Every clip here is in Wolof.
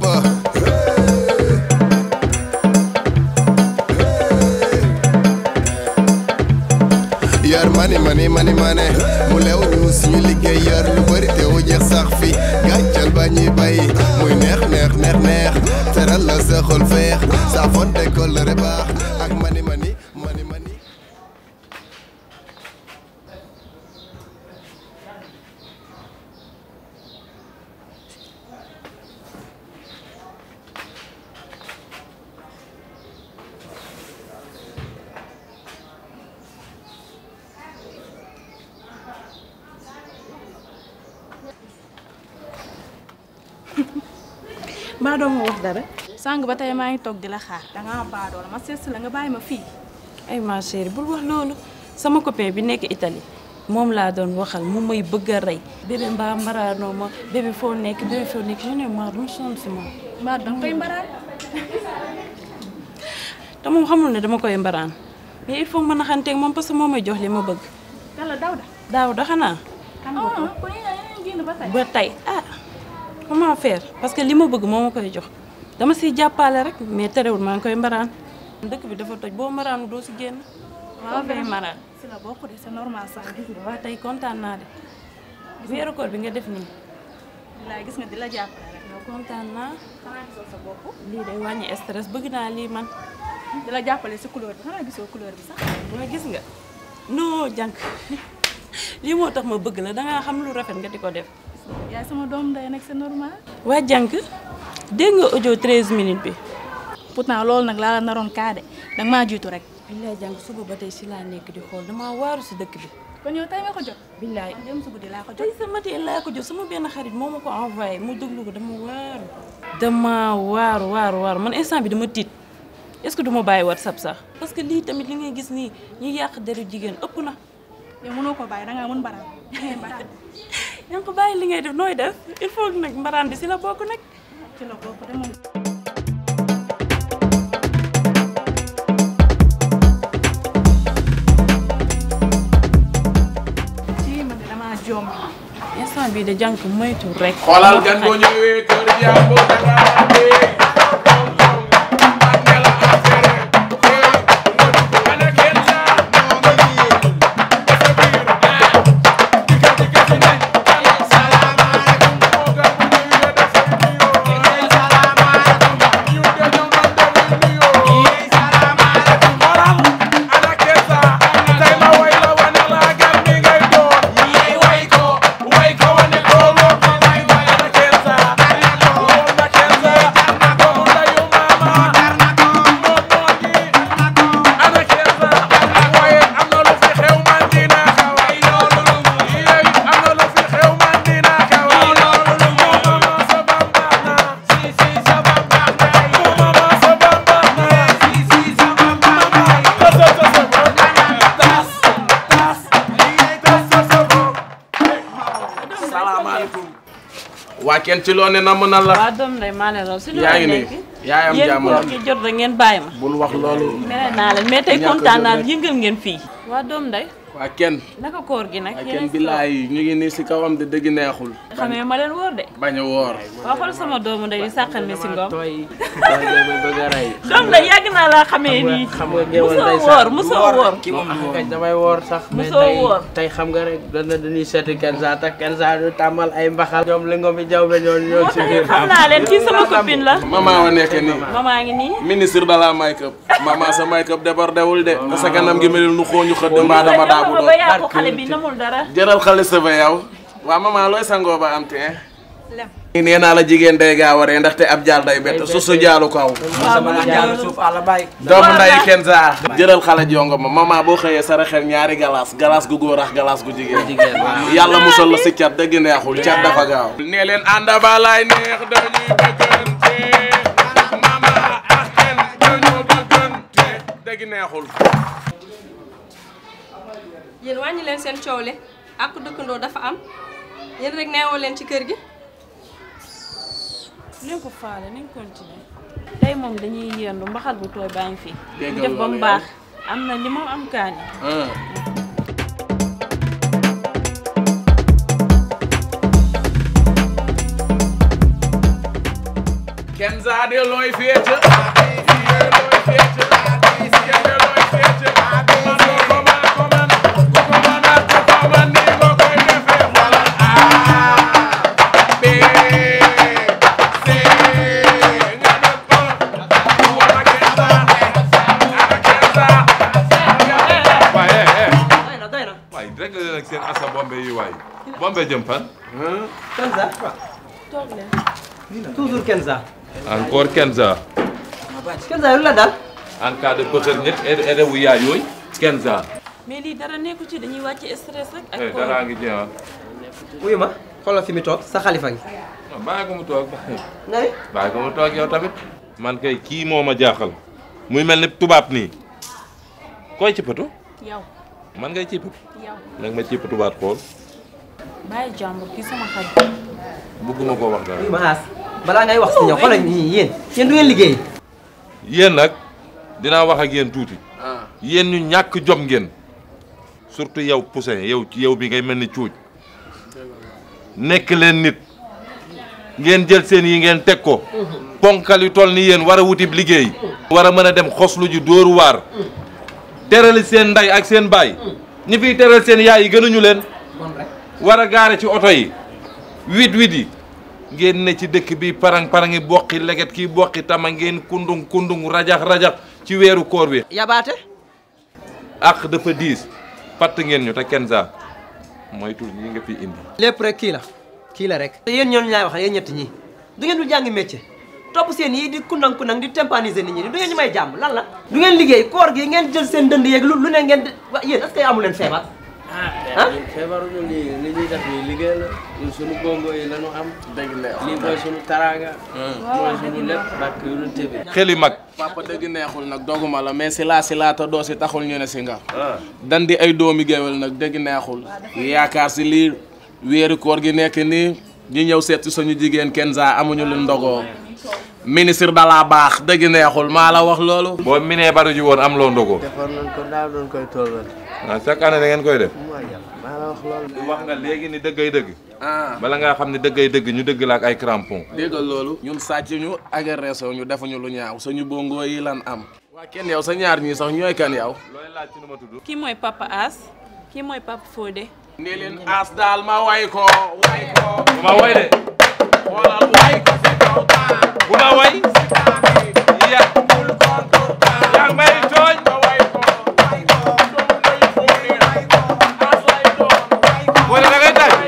papa yor mani mu lew ñu suñu liggéey yor lu bëri te wu jeex sax fi gàccal ba ñuy bay muy neex teral la sa xol feex sa fonte kóllëre baax ak mani mbaa doo ma wax dara sàng ba tey maa ngi toog di la xaar dangaa baadoo la ma seet la nga bàyyi ma fii. ay ma chérie bul wax loolu sama copain bi nekk Italie moom laa doon waxal mu may bëgg a rey bébé mbaa mbaraanoo ma bébé foo nekk ñu ne maa dama sonn si moom. mbaa danga koy mbaraan. te moom xamul ne dama koy mbaraan mais il faut ma naxanteeg moom parce que moo may jox li ma bëgg. kala Daouda xanaa. xam nga ko kon yaa génn ba tey comment faire parce que li ma bëgg moo ma koy jox dama siy jàppale rek mais terewul maa ngi koy mbaraan. dëkk bi dafa toj boo maraanu doo si génn. waaw kay maraan si la bokk de c'est normal sax gis nga. waaw tey kontaan naa de weeru koor bi nga def nii. laay gis nga di la jàppale rek. yow kontaan naa. xanaa gisoo sa bopp. lii day wàññi stress bëgg naa lii man. di la jàppale si couleur bi xanaa gisoo couleur bi sax. waaw gis nga non jànk lii moo tax ma bëgg la dangaa xam lu rafet nga di ko def. yaay sama doom day nag c'est normal. waa jànk dégg nga audio 13 minutes bi. pourtant loolu nag laa la naroon kaa de danga maa jiitu rek. billaay jànk suba ba tey si laa nekk di xool damaa waaru si dëkk bi. kon yow tey nga ko jot. billaay dem su guddi laa ko jot. tey sa matin laa ko jot sama benn xarit moo ma ko envoyé mu déglu ko dama waaru man instant bi dama tiit est-ce que du ma bàyyi WhatsApp sax. parce que lii tamit li ngay gis nii ñi yàq deru jigéen ëpp na. yow mënoo ko bàyyi dangaa mën mbaraan. yaa ngi ko bàyyi li ngay def nooy def il faut nag mbaraan bi si la bokk nag. ci la bokk de moom. instant bii de jànk moytu rek. xoolal gan boo ñëwee kër jàmbur da ngaa dee. waa kenn ci loo ne namm na la. waa doom ndey maa leen raw si lu yaa ngi nii yaayam jàmm la yéen gi jot rek ngeen bàyyi ma. bul wax loolu. mere naa leen mais tey kontaan naa yëngal ngeen fii. waa doom ndey. waa kenn. naka koor gi nag. waa kenn billaay ñu ngi nii si kawam de dëgg neexul. xamee ma leen wóor de. bañ a woor. waa xool sama doomu ndey di sàqal mi si ngom. tooy bëgg a rey. doom ndey yàgg naa laa xamee nii. xam nga géwal day musoo woor. kii moom kañ damay woor sax. musoo woor tey xam nga rek dañuy seeti Kenza te Kenza du tàmmal ay mbaxal. ñoom li nga mi jaw ba ñoo ci biir. xam naa leen kii sama copine la. maman wa nekk nii. maman ngi nii. ministre de la make-up. maman sa make-up débordé wul de. sa kanam gi mel nu xooñu xëdd mbaa dama daabu doon. xale bi namul dara. jëral xale sa fa yow. waa maman looy sangoo ba am te nee naa la jigéen day gaaw a ree ndaxte ab jaal day bett su jaalu kaw. doomu nday Kenza. jëral xale jongo ma maman boo xëyee sara xel ñaari galas gu góor ak galas gu jigéen. yàlla musal la si cat dëgg neexul cat dafa gaaw. nee leen ànda ba laay neex dañuy bëggante mama ak kenn dañoo bëggante dëgg neexul. yéen wàññi leen seen coow le ak dëkkandoo dafa am yéen rek neewoo leen ci kër gi. nañ ko faale nañ continuer. tey moom dañuy yendu mbaxal bu tooy baa ngi fi. ñu def ba mu baax am na li moom am kaani. Kenza de looy féete looy féete Kenza looy féete man doo ko mën ko mën ku ko mënaat ku ko mën ni nga koy defee xoolal B C nga def ko wala Kenza ana Kenza waaye doy na waaye rek leen ak seen asa bombe yi waay bombe jëm fan Kenza toog leen. toujours Kenza encore Kenza Kenza lu la daal en cas de pëxër ñett ede wu yaay yooyu Kenza mais lii dara nekku ci dañuy wàcc stress rek. ak daraa ngi jeex wuyu ma xoolal fi mi toog sa xalifa gi bàyyi ko mu toog nga ni bàyyi ko mu toog yow tamit man kay kii moo ma jaaxal muy mel ni tubaab nii koy cippatu yow man ngay cippatu yow nag ma cippatu baat xool bàyyi jàmbur kii sama xarit. bëgguma koo wax dara wuyu ma xaas balaa ngay wax si ñëw xoolal ñii yéen du ngeen liggéey yéen nag dinaa wax ak yéen tuuti yéen ñu ñàkk jom ngeen surtout yow Poussin yow bi ngay mel ni cuuj nekk leen nit ngeen jël seen yi ngeen teg ko ponkal yu toll ni yéen war a wutib liggéey war a mën a dem xoslu ji dóoru waar terali seen nday ak seen baay ñi fiy teral seen yaay yi gënuñu leen war a gaare ci oto yi wit yi ngeen ne ci dëkk bi parang-parangi boqi leget kii boqi tama ngeen kundung rajax ci weeru koor wi yabaate ak dafa diis patt ngeen ñu te Kenza mooy tur yi nga fi indi lépp rek kii la rek yéen ñoom ñaay wax yéen ñett ñii du ngeen du jàngi métier topp seen yi di kundang di tympaniser nit ñi du ngeen ñu may jàmm lan la du ngeen liggéey koor gi ngeen jël seen dënd yeeg lu ne ngeen yéen est-ce que amu leen feebar ñun feebaruñu li ñuy def nii liggéey la ñun suñu bongo yi lañu am. dëgg la lii mooy suñu taraanga. mooy suñu lépp barke yu ñu tëbi. xeli mag papa dëgg neexul nag doguma la mais si laa te doo si taxul ñu ne si nga dan di ay doomi géwél nag dëgg neexul yaakaar si lii weeru koor gi nekk nii ñu ñëw seet si suñu jigéen Kenza amuñu lu ndogoo ministre dalaa baax dëgg neexul maa la wax loolu boo minee baru ji woon am loo ndogoo defar nañ ko daaw doon koy tollal. chaque année da ngeen koy def maa la wax loolu. wax nga léegi ni dëggay dëgg bala ngaa xam ne dëggay dëgg ñu dëgg la ak ay crampon déggal loolu ñun sàcc ñu agressé ñu defuñu lu ñaaw suñu bongo yi lan am waa kenn yow sa ñaar ñii sax ñooy kan yow looy laaj ci nu ma tudd kii mooy papa As kii mooy papa Fodé. nii leen As daal ma way ko bu ma way de xoolal way ko si kaw taa bu ma way ya bul kontur taa yaa ngi may tooñ ma way ko doomu nday Fodé As lay doon wala da ngay tàgg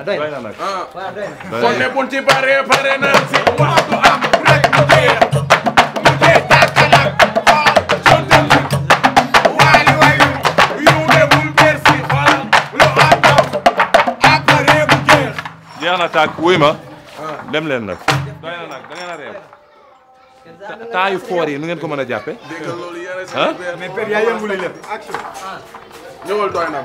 doy na nag kon ne bunti bare naan si wax du am rek mu jeex tàkk nag xool sontal waali wayu yu debul bersi xool lu àndaw ak bare mu jeex jeex na tàkk wuy ma dem leen nag doy na nag da ngeen a réew temps yu foor yi nu ngeen ko mën a jàppe dégg loolu yére ah mais père yaa yënguli lépp action ñëwal doy na